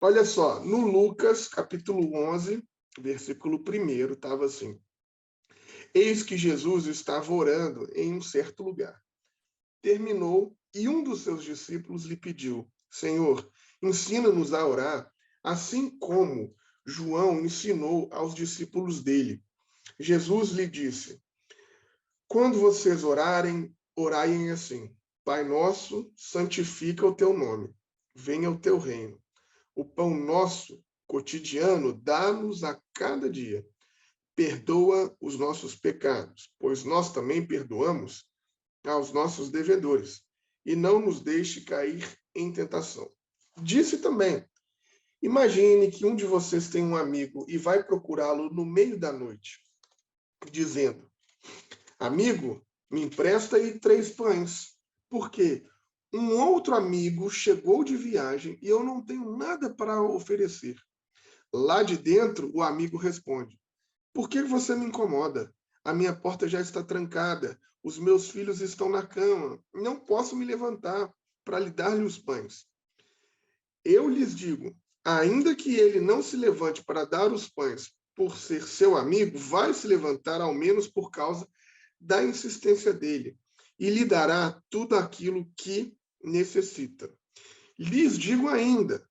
Olha só, no Lucas, capítulo 11, versículo 1, estava assim: Eis que Jesus estava orando em um certo lugar. Terminou e um dos seus discípulos lhe pediu: Senhor, ensina-nos a orar, assim como João ensinou aos discípulos dele. Jesus lhe disse: Quando vocês orarem, orai assim: Pai nosso, santifica o teu nome. Venha o teu reino. O pão nosso cotidiano dá-nos a cada dia. Perdoa os nossos pecados, pois nós também perdoamos aos nossos devedores. E não nos deixe cair em tentação. Disse também: Imagine que um de vocês tem um amigo e vai procurá-lo no meio da noite, dizendo: Amigo, me empresta aí 3 pães, porque um outro amigo chegou de viagem e eu não tenho nada para oferecer. Lá de dentro, o amigo responde: Por que você me incomoda? A minha porta já está trancada, os meus filhos estão na cama, não posso me levantar para lhe dar-lhe os pães. Eu lhes digo: ainda que ele não se levante para dar os pães por ser seu amigo, vai se levantar ao menos por causa da insistência dele e lhe dará tudo aquilo que necessita. Lhes digo ainda: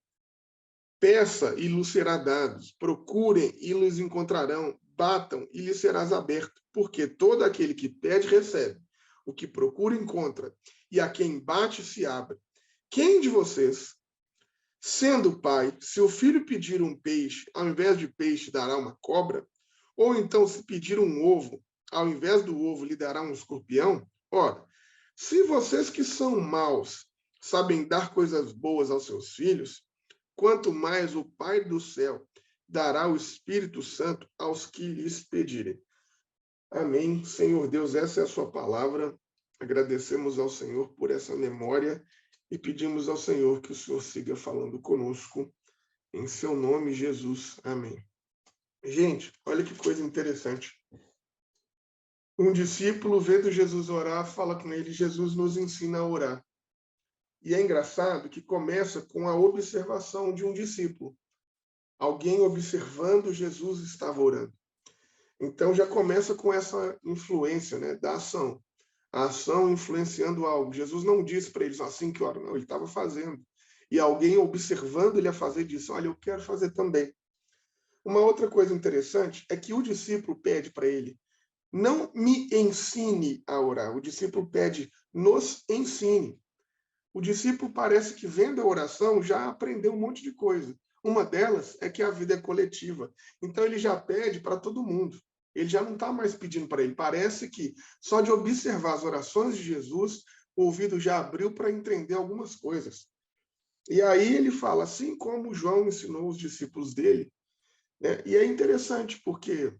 peça e lhes será dado, procurem e lhes encontrarão, batam e lhes serás aberto, porque todo aquele que pede recebe, o que procura encontra, e a quem bate se abre. Quem de vocês, sendo pai, se o filho pedir um peixe, ao invés de peixe dará uma cobra? Ou então, se pedir um ovo, ao invés do ovo lhe dará um escorpião? Ora, se vocês que são maus sabem dar coisas boas aos seus filhos, quanto mais o Pai do céu dará o Espírito Santo aos que lhes pedirem. Amém. Senhor Deus, essa é a sua palavra. Agradecemos ao Senhor por essa memória e pedimos ao Senhor que o Senhor siga falando conosco. Em seu nome, Jesus. Amém. Gente, olha que coisa interessante. Um discípulo, vendo Jesus orar, fala com ele: Jesus nos ensina a orar. E é engraçado que começa com a observação de um discípulo. Alguém observando Jesus estava orando. Então já começa com essa influência, né, da ação. A ação influenciando algo. Jesus não disse para eles assim que ora, não, ele estava fazendo. E alguém observando ele a fazer disse: olha, eu quero fazer também. Uma outra coisa interessante é que o discípulo pede para ele: não me ensine a orar. O discípulo pede: nos ensine. O discípulo parece que, vendo a oração, já aprendeu um monte de coisa. Uma delas é que a vida é coletiva. Então, ele já pede para todo mundo. Ele já não está mais pedindo para ele. Parece que, só de observar as orações de Jesus, o ouvido já abriu para entender algumas coisas. E aí ele fala, assim como João ensinou os discípulos dele, né? E é interessante, porque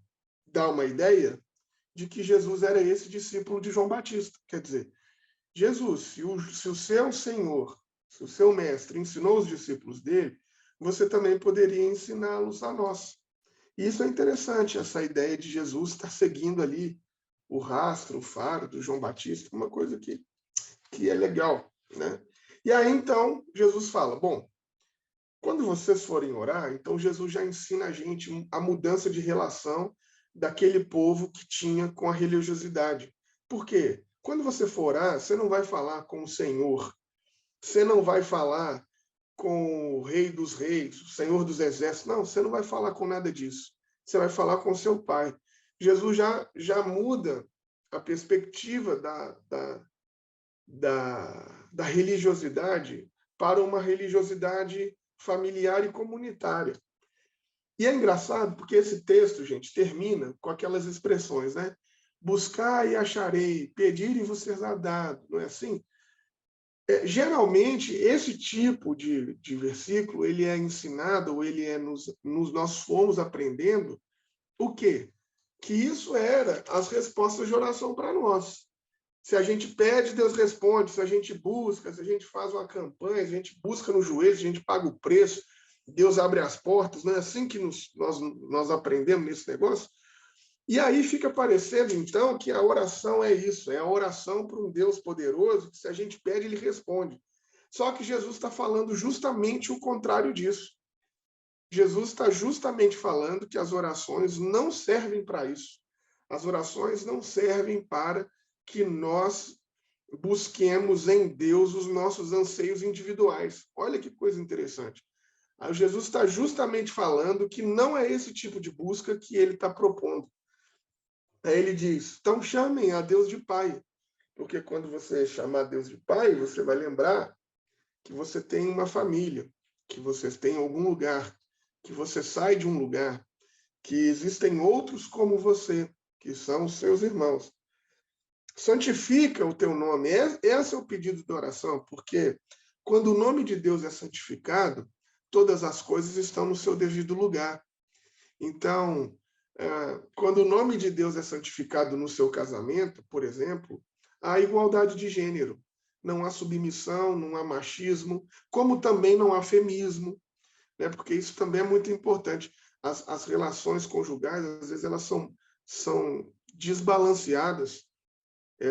dá uma ideia de que Jesus era esse discípulo de João Batista. Quer dizer, Jesus, se o seu Senhor, se o seu mestre ensinou os discípulos dele, você também poderia ensiná-los a nós. E isso é interessante, essa ideia de Jesus estar seguindo ali o rastro, o faro do João Batista, uma coisa que é legal, né? E aí, então, Jesus fala, bom, quando vocês forem orar, então Jesus já ensina a gente a mudança de relação daquele povo que tinha com a religiosidade. Por quê? Quando você for orar, você não vai falar com o Senhor, você não vai falar com o Rei dos Reis, o Senhor dos Exércitos, não, você não vai falar com nada disso. Você vai falar com seu Pai. Jesus já muda a perspectiva da religiosidade para uma religiosidade familiar e comunitária. E é engraçado porque esse texto, gente, termina com aquelas expressões, né? Buscar e acharei, pedir e vos será dado, não é assim? Geralmente, esse tipo de versículo, ele é ensinado, ou ele é nós fomos aprendendo o quê? Que isso era as respostas de oração para nós. Se a gente pede, Deus responde. Se a gente busca, se a gente faz uma campanha, se a gente busca no joelho, se a gente paga o preço, Deus abre as portas. Não é assim que nós aprendemos nesse negócio? E aí fica parecendo, então, que a oração é isso, é a oração para um Deus poderoso, que se a gente pede, ele responde. Só que Jesus está falando justamente o contrário disso. Jesus está justamente falando que as orações não servem para isso. As orações não servem para que nós busquemos em Deus os nossos anseios individuais. Olha que coisa interessante. Aí Jesus está justamente falando que não é esse tipo de busca que ele está propondo. Aí ele diz: então chamem a Deus de Pai, porque quando você chamar Deus de Pai, você vai lembrar que você tem uma família, que você tem algum lugar, que você sai de um lugar, que existem outros como você, que são os seus irmãos. Santifica o teu nome. Esse é o pedido de oração, porque quando o nome de Deus é santificado, todas as coisas estão no seu devido lugar. Então, quando o nome de Deus é santificado no seu casamento, por exemplo, há igualdade de gênero. Não há submissão, não há machismo, como também não há feminismo, né? Porque isso também é muito importante. As relações conjugais, às vezes, elas são desbalanceadas.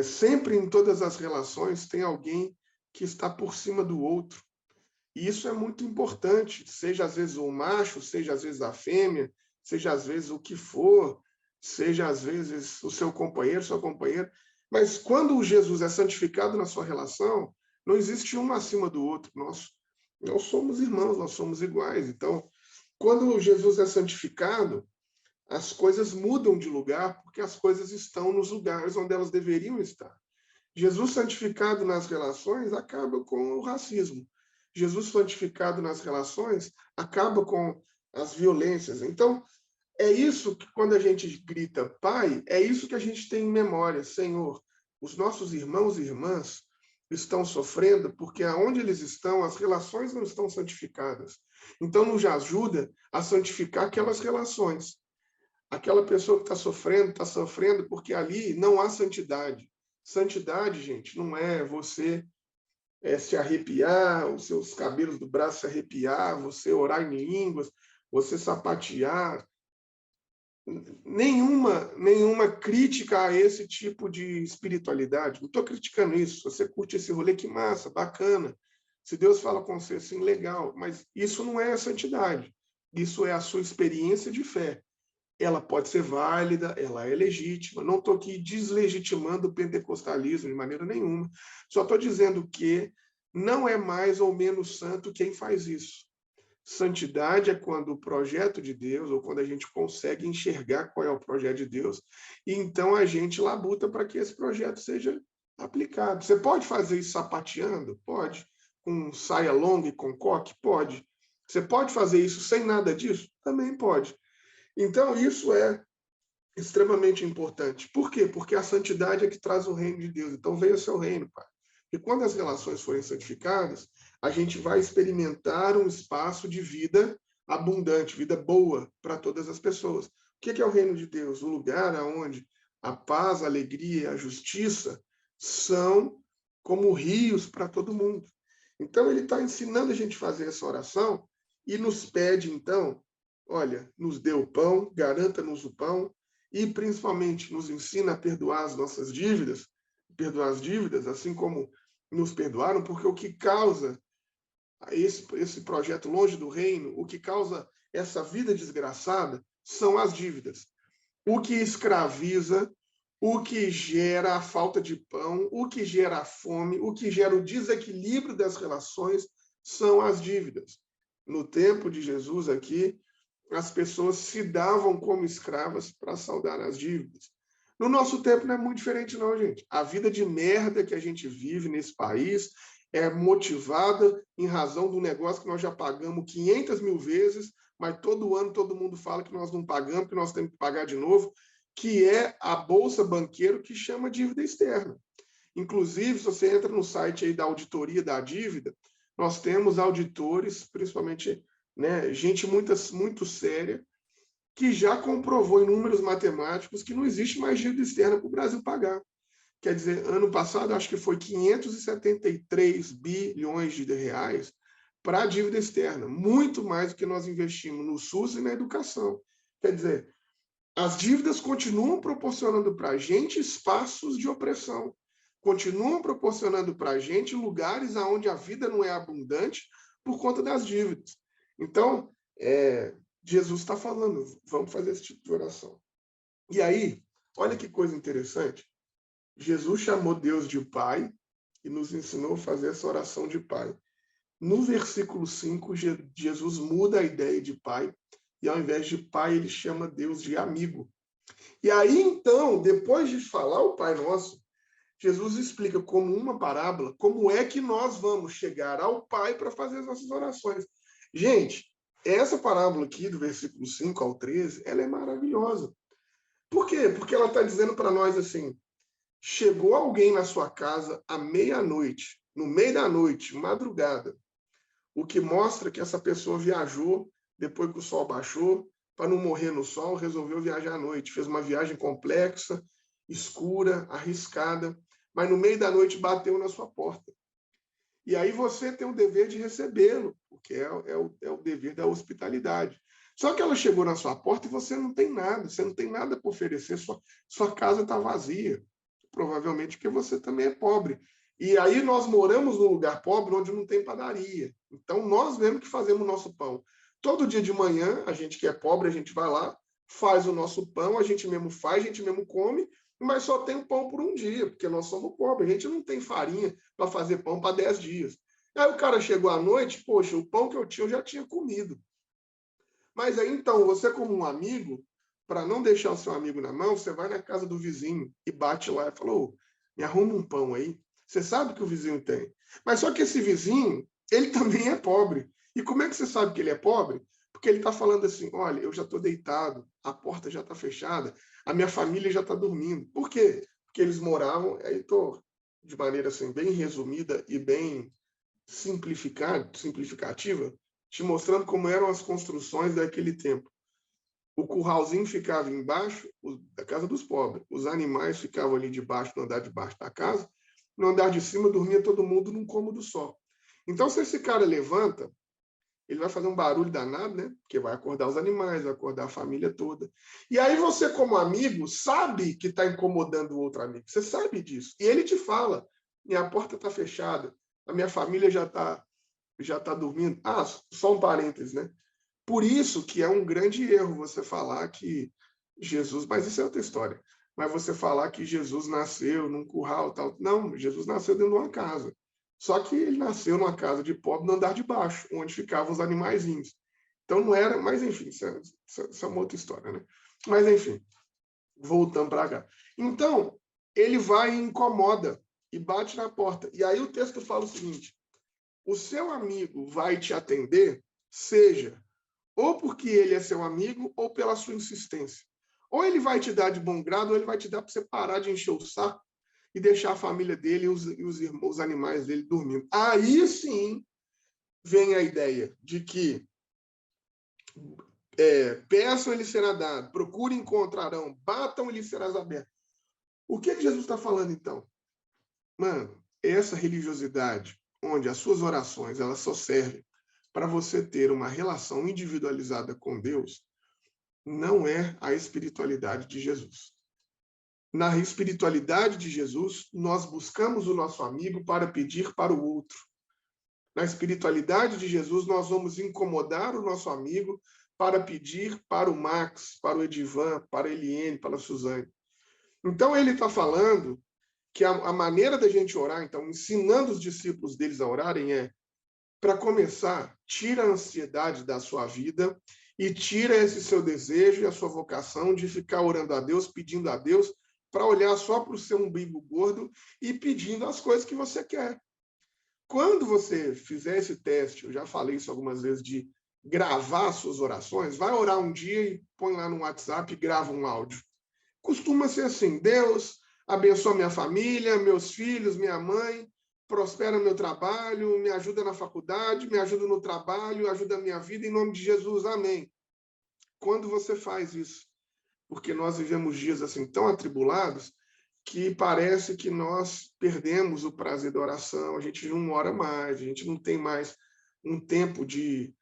Sempre em todas as relações tem alguém que está por cima do outro. E isso é muito importante, seja às vezes o macho, seja às vezes a fêmea, seja às vezes o que for, seja às vezes o seu companheiro, sua companheira. Mas quando Jesus é santificado na sua relação, não existe um acima do outro. Nós somos irmãos, nós somos iguais. Então, quando Jesus é santificado, as coisas mudam de lugar porque as coisas estão nos lugares onde elas deveriam estar. Jesus santificado nas relações acaba com o racismo. Jesus santificado nas relações acaba com as violências. Então, é isso que quando a gente grita Pai, é isso que a gente tem em memória. Senhor, os nossos irmãos e irmãs estão sofrendo porque aonde eles estão, as relações não estão santificadas. Então, nos ajuda a santificar aquelas relações. Aquela pessoa que está sofrendo porque ali não há santidade. Santidade, gente, não é você se arrepiar, os seus cabelos do braço se arrepiar, você orar em línguas, você sapatear. Nenhuma crítica a esse tipo de espiritualidade. Não estou criticando isso. Se você curte esse rolê, que massa, bacana. Se Deus fala com você assim, legal. Mas isso não é a santidade. Isso é a sua experiência de fé. Ela pode ser válida, ela é legítima. Não estou aqui deslegitimando o pentecostalismo de maneira nenhuma. Só estou dizendo que não é mais ou menos santo quem faz isso. Santidade é quando o projeto de Deus, ou quando a gente consegue enxergar qual é o projeto de Deus, e então a gente labuta para que esse projeto seja aplicado. Você pode fazer isso sapateando? Pode. Com saia longa e com coque? Pode. Você pode fazer isso sem nada disso? Também pode. Então, isso é extremamente importante. Por quê? Porque a santidade é que traz o reino de Deus. Então, venha o seu reino, Pai. E quando as relações forem santificadas, a gente vai experimentar um espaço de vida abundante, vida boa para todas as pessoas. O que é o reino de Deus? O lugar onde a paz, a alegria e a justiça são como rios para todo mundo. Então, ele está ensinando a gente a fazer essa oração e nos pede, então, olha, nos dê o pão, garanta-nos o pão e, principalmente, nos ensina a perdoar as nossas dívidas, perdoar as dívidas, assim como nos perdoaram, porque o que causa esse projeto longe do reino, o que causa essa vida desgraçada são as dívidas. O que escraviza, o que gera a falta de pão, o que gera a fome, o que gera o desequilíbrio das relações são as dívidas. No tempo de Jesus aqui, as pessoas se davam como escravas para saldar as dívidas. No nosso tempo não é muito diferente não, gente. A vida de merda que a gente vive nesse país é motivada em razão do negócio que nós já pagamos 500 mil vezes, mas todo ano todo mundo fala que nós não pagamos, que nós temos que pagar de novo, que é a Bolsa Banqueiro que chama dívida externa. Inclusive, se você entra no site aí da auditoria da dívida, nós temos auditores, principalmente gente muito séria, que já comprovou em números matemáticos que não existe mais dívida externa para o Brasil pagar. Quer dizer, ano passado, acho que foi 573 bilhões de reais para a dívida externa, muito mais do que nós investimos no SUS e na educação. Quer dizer, as dívidas continuam proporcionando para a gente espaços de opressão, continuam proporcionando para a gente lugares onde a vida não é abundante por conta das dívidas. Então, Jesus está falando, vamos fazer esse tipo de oração. E aí, olha que coisa interessante. Jesus chamou Deus de Pai e nos ensinou a fazer essa oração de Pai. No versículo 5, Jesus muda a ideia de Pai e ao invés de Pai, ele chama Deus de amigo. E aí, então, depois de falar o Pai Nosso, Jesus explica como uma parábola como é que nós vamos chegar ao Pai para fazer as nossas orações. Gente, essa parábola aqui, do versículo 5 ao 13, ela é maravilhosa. Por quê? Porque ela está dizendo para nós assim, chegou alguém na sua casa à meia-noite, no meio da noite, madrugada, o que mostra que essa pessoa viajou depois que o sol baixou, para não morrer no sol, resolveu viajar à noite. Fez uma viagem complexa, escura, arriscada, mas no meio da noite bateu na sua porta. E aí você tem o dever de recebê-lo, porque é o dever da hospitalidade. Só que ela chegou na sua porta e você não tem nada, você não tem nada para oferecer, sua casa está vazia. Provavelmente porque você também é pobre. E aí nós moramos num lugar pobre onde não tem padaria. Então nós mesmo que fazemos o nosso pão. Todo dia de manhã, a gente que é pobre, a gente vai lá, faz o nosso pão, a gente mesmo faz, a gente mesmo come, mas só tem o pão por um dia, porque nós somos pobres, a gente não tem farinha para fazer pão para 10 dias. Aí o cara chegou à noite, poxa, o pão que eu já tinha comido. Mas aí então, você como um amigo, para não deixar o seu amigo na mão, você vai na casa do vizinho e bate lá e fala, ô, me arruma um pão aí. Você sabe que o vizinho tem. Mas só que esse vizinho, ele também é pobre. E como é que você sabe que ele é pobre? Porque ele está falando assim, olha, eu já estou deitado, a porta já está fechada, a minha família já está dormindo. Por quê? Porque eles moravam, aí estou de maneira assim, bem resumida e bem simplificativa, te mostrando como eram as construções daquele tempo. O curralzinho ficava embaixo da casa dos pobres. Os animais ficavam ali debaixo, no andar de baixo da casa. No andar de cima dormia todo mundo num cômodo só. Então, se esse cara levanta, ele vai fazer um barulho danado, né? Porque vai acordar os animais, vai acordar a família toda. E aí você, como amigo, sabe que está incomodando o outro amigo. Você sabe disso. E ele te fala, minha porta está fechada, a minha família já tá dormindo. Ah, só um parênteses, né? Por isso que é um grande erro você falar que Jesus, mas isso é outra história, mas você falar que Jesus nasceu num curral tal. Não, Jesus nasceu dentro de uma casa. Só que ele nasceu numa casa de pobre no andar de baixo, onde ficavam os animaizinhos. Então não era, mas enfim, isso é uma outra história, né? Mas enfim, voltando para cá. Então, ele vai e incomoda e bate na porta. E aí o texto fala o seguinte: o seu amigo vai te atender, seja ou porque ele é seu amigo, ou pela sua insistência. Ou ele vai te dar de bom grado, ou ele vai te dar para você parar de encher o saco e deixar a família dele os animais dele dormindo. Aí sim vem a ideia de que peçam e lhe será dado, procurem encontrarão, batam e lhe serás aberto. O que Jesus está falando então? Mano, essa religiosidade, onde as suas orações elas só servem para você ter uma relação individualizada com Deus, não é a espiritualidade de Jesus. Na espiritualidade de Jesus, nós buscamos o nosso amigo para pedir para o outro. Na espiritualidade de Jesus, nós vamos incomodar o nosso amigo para pedir para o Max, para o Edivan, para a Eliane, para a Suzane. Então, ele está falando que a maneira da gente orar, então, ensinando os discípulos deles a orarem para começar, tira a ansiedade da sua vida e tira esse seu desejo e a sua vocação de ficar orando a Deus, pedindo a Deus, para olhar só para o seu umbigo gordo e pedindo as coisas que você quer. Quando você fizer esse teste, eu já falei isso algumas vezes, de gravar suas orações, vai orar um dia e põe lá no WhatsApp e grava um áudio. Costuma ser assim: Deus abençoa minha família, meus filhos, minha mãe, prospera meu trabalho, me ajuda na faculdade, me ajuda no trabalho, ajuda a minha vida, em nome de Jesus, amém. Quando você faz isso, porque nós vivemos dias assim tão atribulados que parece que nós perdemos o prazer da oração, a gente não ora mais, a gente não tem mais um tempo de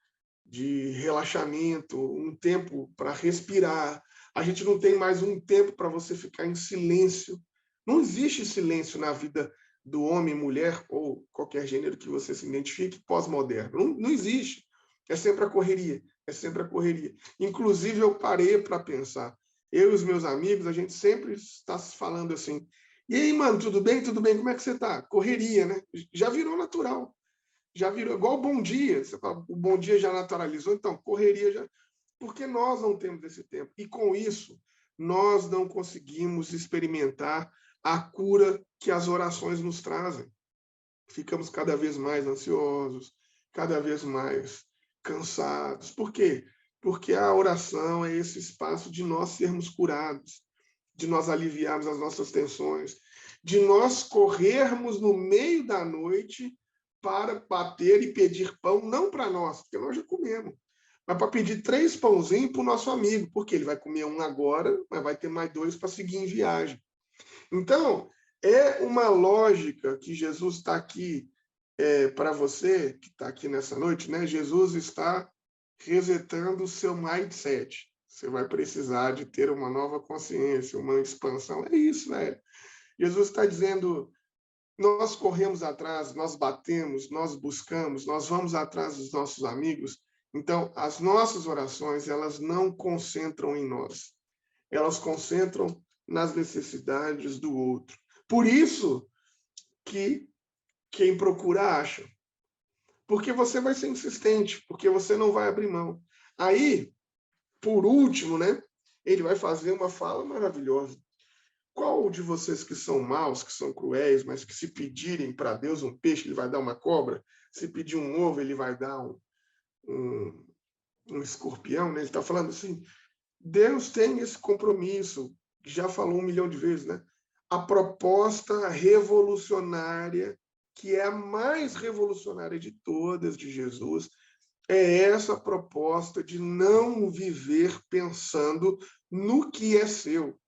relaxamento, um tempo para respirar, a gente não tem mais um tempo para você ficar em silêncio. Não existe silêncio na vida do homem, mulher ou qualquer gênero que você se identifique pós-moderno. Não existe. É sempre a correria. É sempre a correria. Inclusive, eu parei para pensar. Eu e os meus amigos, a gente sempre está se falando assim. E aí, mano, tudo bem? Tudo bem? Como é que você tá? Correria, né? Já virou natural. Já virou igual o bom dia. Você fala, o bom dia já naturalizou, então correria já. Porque nós não temos esse tempo. E com isso, nós não conseguimos experimentar a cura que as orações nos trazem. Ficamos cada vez mais ansiosos, cada vez mais cansados. Por quê? Porque a oração é esse espaço de nós sermos curados, de nós aliviarmos as nossas tensões, de nós corrermos no meio da noite para bater e pedir pão, não para nós, porque nós já comemos, mas para pedir 3 pãozinhos para o nosso amigo, porque ele vai comer um agora, mas vai ter mais 2 para seguir em viagem. Então, é uma lógica que Jesus está aqui para você, que está aqui nessa noite, né? Jesus está resetando o seu mindset. Você vai precisar de ter uma nova consciência, uma expansão. É isso, velho. Jesus está dizendo, nós corremos atrás, nós batemos, nós buscamos, nós vamos atrás dos nossos amigos. Então, as nossas orações, elas não concentram em nós. Elas concentram nas necessidades do outro. Por isso que quem procura acha. Porque você vai ser insistente, porque você não vai abrir mão. Aí, por último, né, ele vai fazer uma fala maravilhosa. Qual de vocês que são maus, que são cruéis, mas que se pedirem para Deus um peixe, ele vai dar uma cobra? Se pedir um ovo, ele vai dar um, um escorpião? Né? Ele está falando assim, Deus tem esse compromisso, já falou 1 milhão de vezes, né? A proposta revolucionária, que é a mais revolucionária de todas, de Jesus, é essa proposta de não viver pensando no que é seu,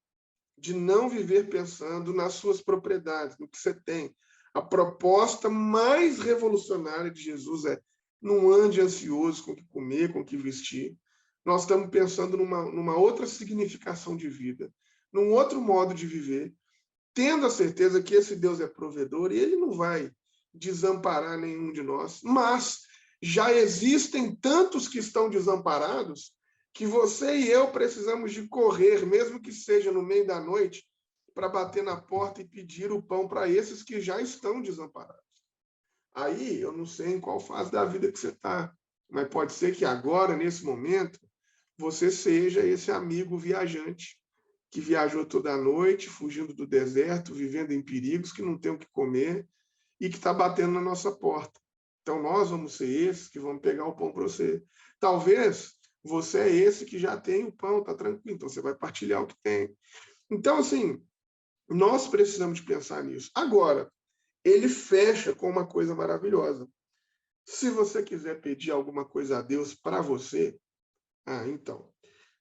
de não viver pensando nas suas propriedades, no que você tem. A proposta mais revolucionária de Jesus é não ande ansioso com o que comer, com o que vestir. Nós estamos pensando numa outra significação de vida, num outro modo de viver, tendo a certeza que esse Deus é provedor e ele não vai desamparar nenhum de nós, mas já existem tantos que estão desamparados que você e eu precisamos de correr, mesmo que seja no meio da noite, para bater na porta e pedir o pão para esses que já estão desamparados. Aí eu não sei em qual fase da vida que você está, mas pode ser que agora, nesse momento, você seja esse amigo viajante que viajou toda a noite, fugindo do deserto, vivendo em perigos, que não tem o que comer e que está batendo na nossa porta. Então, nós vamos ser esses que vamos pegar o pão para você. Talvez você é esse que já tem o pão, está tranquilo, então você vai partilhar o que tem. Então, assim, nós precisamos de pensar nisso. Agora, ele fecha com uma coisa maravilhosa. Se você quiser pedir alguma coisa a Deus para você, então,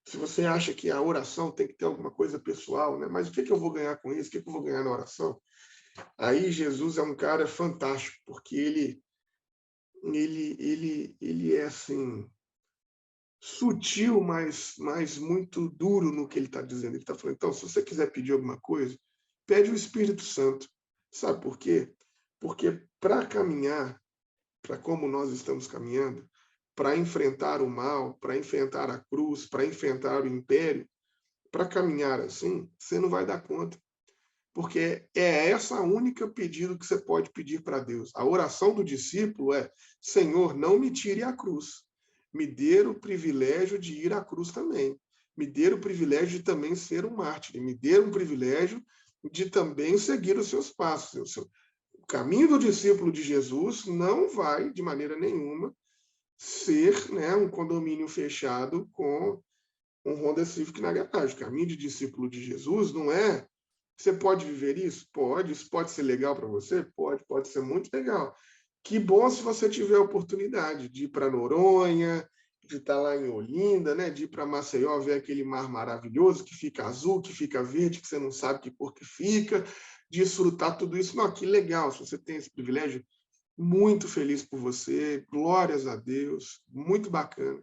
se você acha que a oração tem que ter alguma coisa pessoal, né? Mas o que eu vou ganhar com isso? O que eu vou ganhar na oração? Aí Jesus é um cara fantástico, porque ele é assim sutil, mas muito duro no que ele está dizendo. Ele está falando, então, se você quiser pedir alguma coisa, pede o Espírito Santo. Sabe por quê? Porque para caminhar, para como nós estamos caminhando, para enfrentar o mal, para enfrentar a cruz, para enfrentar o império, para caminhar assim, você não vai dar conta. Porque é essa única pedido que você pode pedir para Deus. A oração do discípulo é: Senhor, não me tire a cruz. Me dê o privilégio de ir à cruz também. Me dê o privilégio de também ser um mártir. Me dê o privilégio de também seguir os seus passos. O caminho do discípulo de Jesus não vai, de maneira nenhuma, ser, né, um condomínio fechado com um Honda Civic na garagem. O caminho de discípulo de Jesus não é: você pode viver isso? Pode. Isso pode ser legal para você? Pode ser muito legal. Que bom se você tiver a oportunidade de ir para Noronha, de estar lá em Olinda, né? De ir para Maceió, ver aquele mar maravilhoso que fica azul, que fica verde, que você não sabe que cor que fica, desfrutar tudo isso. Não, que legal, se você tem esse privilégio, muito feliz por você, glórias a Deus, muito bacana.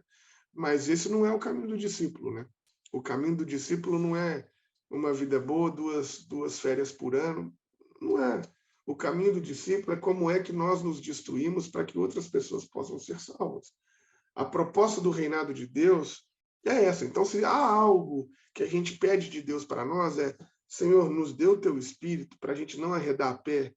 Mas esse não é o caminho do discípulo, né? O caminho do discípulo não é uma vida boa, duas férias por ano. Não é. O caminho do discípulo é como é que nós nos destruímos para que outras pessoas possam ser salvas. A proposta do reinado de Deus é essa. Então, se há algo que a gente pede de Deus para nós, Senhor, nos dê o teu espírito para a gente não arredar a pé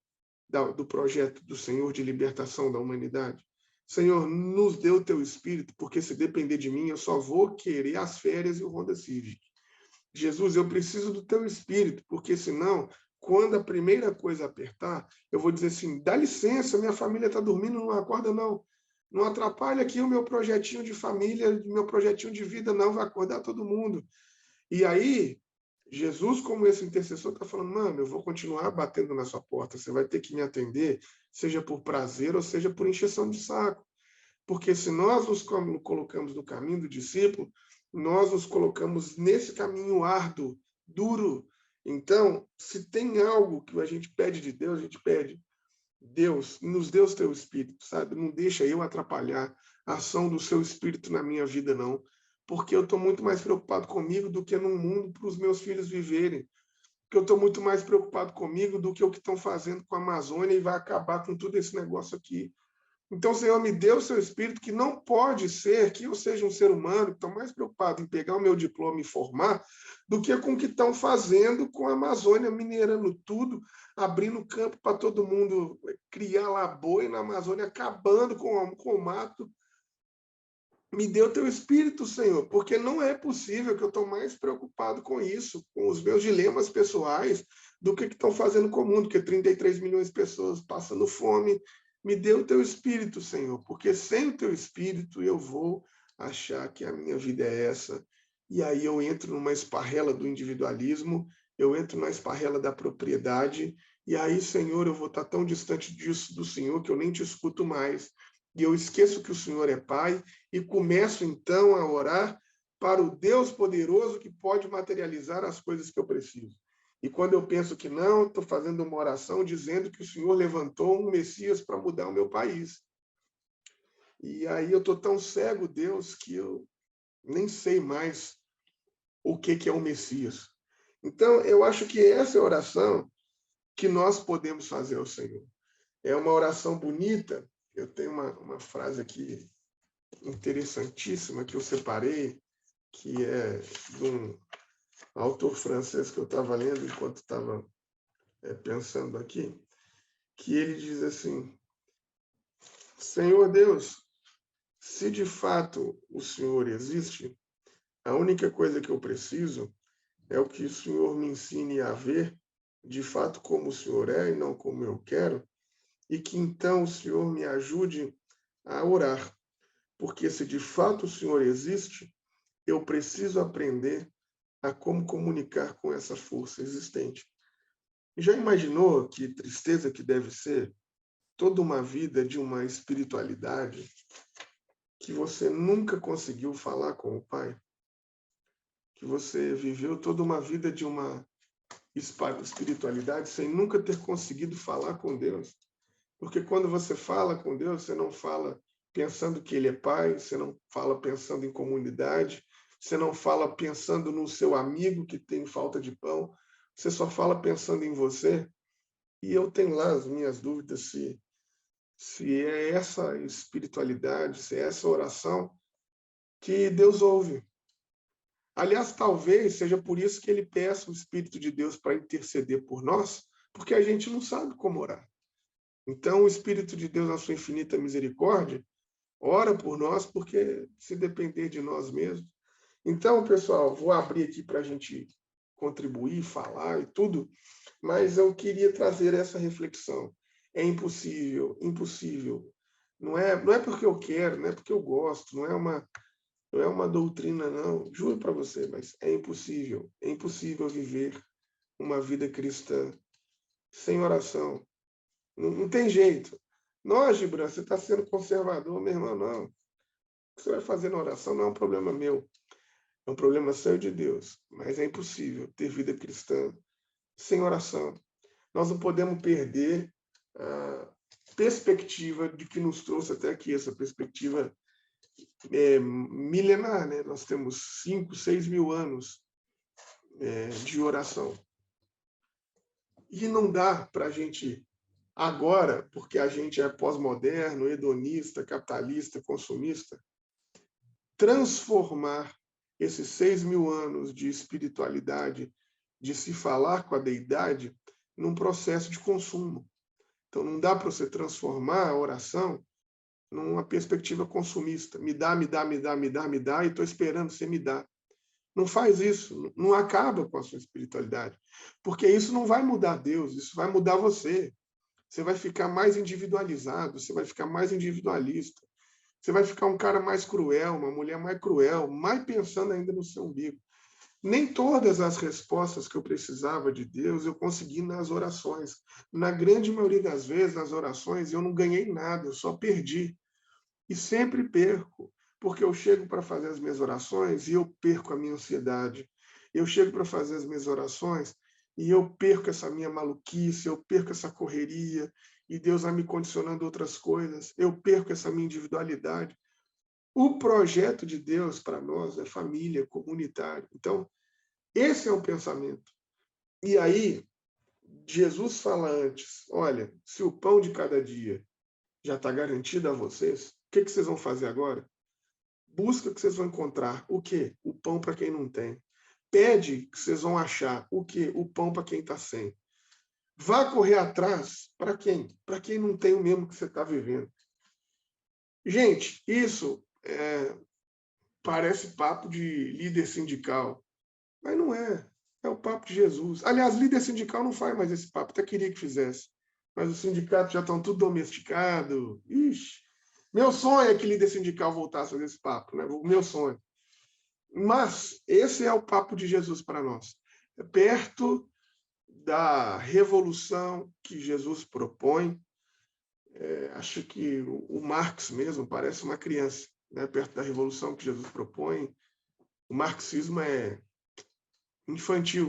do projeto do Senhor de libertação da humanidade. Senhor, nos dê o teu espírito, porque se depender de mim, eu só vou querer as férias e o Honda Civic. Jesus, eu preciso do teu espírito, porque senão, quando a primeira coisa apertar, eu vou dizer assim, dá licença, minha família está dormindo, não acorda não. Não atrapalha aqui o meu projetinho de família, meu projetinho de vida, não, vai acordar todo mundo. E aí, Jesus, como esse intercessor, está falando, mano, eu vou continuar batendo na sua porta, você vai ter que me atender, seja por prazer ou seja por encheção de saco. Porque se nós nos colocamos no caminho do discípulo, nós nos colocamos nesse caminho árduo, duro. Então, se tem algo que a gente pede de Deus, a gente pede, Deus, nos dê o teu espírito, sabe? Não deixa eu atrapalhar a ação do seu espírito na minha vida, não. Porque eu estou muito mais preocupado comigo do que no mundo para os meus filhos viverem. Porque eu estou muito mais preocupado comigo do que o que estão fazendo com a Amazônia e vai acabar com tudo esse negócio aqui. Então, Senhor, me dê o seu espírito, que não pode ser que eu seja um ser humano que estou mais preocupado em pegar o meu diploma e formar do que com o que estão fazendo com a Amazônia, minerando tudo, abrindo campo para todo mundo criar lá boi na Amazônia, acabando com o mato. Me dê o teu espírito, Senhor, porque não é possível que eu estou mais preocupado com isso, com os meus dilemas pessoais, do que estão fazendo com o mundo, que 33 milhões de pessoas passando fome. Me dê o teu espírito, Senhor, porque sem o teu espírito eu vou achar que a minha vida é essa. E aí eu entro numa esparrela do individualismo, eu entro na esparrela da propriedade, e aí, Senhor, eu vou estar tão distante disso do Senhor que eu nem te escuto mais. E eu esqueço que o Senhor é Pai e começo então a orar para o Deus poderoso que pode materializar as coisas que eu preciso. E quando eu penso que não, estou fazendo uma oração dizendo que o Senhor levantou um Messias para mudar o meu país. E aí eu estou tão cego, Deus, que eu nem sei mais o que é o Messias. Então, eu acho que essa é a oração que nós podemos fazer ao Senhor. É uma oração bonita. Eu tenho uma frase aqui interessantíssima que eu separei, que é de um autor francês que eu estava lendo enquanto estava pensando aqui, que ele diz assim, Senhor Deus, se de fato o Senhor existe, a única coisa que eu preciso é o que o Senhor me ensine a ver de fato como o Senhor é e não como eu quero, e que então o Senhor me ajude a orar, porque se de fato o Senhor existe, eu preciso aprender a como comunicar com essa força existente. Já imaginou que tristeza que deve ser toda uma vida de uma espiritualidade que você nunca conseguiu falar com o Pai? Que você viveu toda uma vida de uma espiritualidade sem nunca ter conseguido falar com Deus? Porque quando você fala com Deus, você não fala pensando que Ele é Pai, você não fala pensando em comunidade, você não fala pensando no seu amigo que tem falta de pão, você só fala pensando em você. E eu tenho lá as minhas dúvidas se é essa espiritualidade, se é essa oração que Deus ouve. Aliás, talvez seja por isso que ele peça o Espírito de Deus para interceder por nós, porque a gente não sabe como orar. Então, o Espírito de Deus, na sua infinita misericórdia, ora por nós, porque se depender de nós mesmos. Então, pessoal, vou abrir aqui para a gente contribuir, falar e tudo, mas eu queria trazer essa reflexão. É impossível, impossível. Não é porque eu quero, não é porque eu gosto, não é uma doutrina, não. Juro para você, mas é impossível. É impossível viver uma vida cristã sem oração. Não tem jeito. Não, Gibran, você está sendo conservador, meu irmão, não. O que você vai fazer na oração não é um problema meu. É um problema seu e de Deus. Mas é impossível ter vida cristã sem oração. Nós não podemos perder a perspectiva de que nos trouxe até aqui, essa perspectiva milenar, né? Nós temos 5, 6 mil anos de oração. E não dá para a gente agora, porque a gente é pós-moderno, hedonista, capitalista, consumista, transformar esses 6.000 anos de espiritualidade, de se falar com a deidade, num processo de consumo. Então, não dá para você transformar a oração numa perspectiva consumista. Me dá, me dá, me dá, me dá, me dá, e estou esperando você me dar. Não faz isso, não acaba com a sua espiritualidade, porque isso não vai mudar Deus, isso vai mudar você. Você vai ficar mais individualizado, você vai ficar mais individualista, você vai ficar um cara mais cruel, uma mulher mais cruel, mais pensando ainda no seu umbigo. Nem todas as respostas que eu precisava de Deus eu consegui nas orações. Na grande maioria das vezes, nas orações, eu não ganhei nada, eu só perdi. E sempre perco, porque eu chego para fazer as minhas orações e eu perco a minha ansiedade. Eu chego para fazer as minhas orações e eu perco essa minha maluquice, eu perco essa correria, e Deus vai me condicionando outras coisas. Eu perco essa minha individualidade. O projeto de Deus para nós é família, comunitário. Então, esse é o pensamento. E aí, Jesus fala antes, olha, se o pão de cada dia já está garantido a vocês, o que vocês vão fazer agora? Busca que vocês vão encontrar. O quê? O pão para quem não tem. Pede que vocês vão achar. O quê? O pão para quem está sem. Vá correr atrás para quem? Para quem não tem o mesmo que você está vivendo. Gente, isso parece papo de líder sindical, mas não é. É o papo de Jesus. Aliás, líder sindical não faz mais esse papo, até queria que fizesse. Mas os sindicatos já estão tudo domesticados. Ixi, meu sonho é que líder sindical voltasse a fazer esse papo, né? O meu sonho. Mas esse é o papo de Jesus para nós. É perto da revolução que Jesus propõe. Acho que o Marx mesmo parece uma criança, né? Perto da revolução que Jesus propõe. O marxismo é infantil.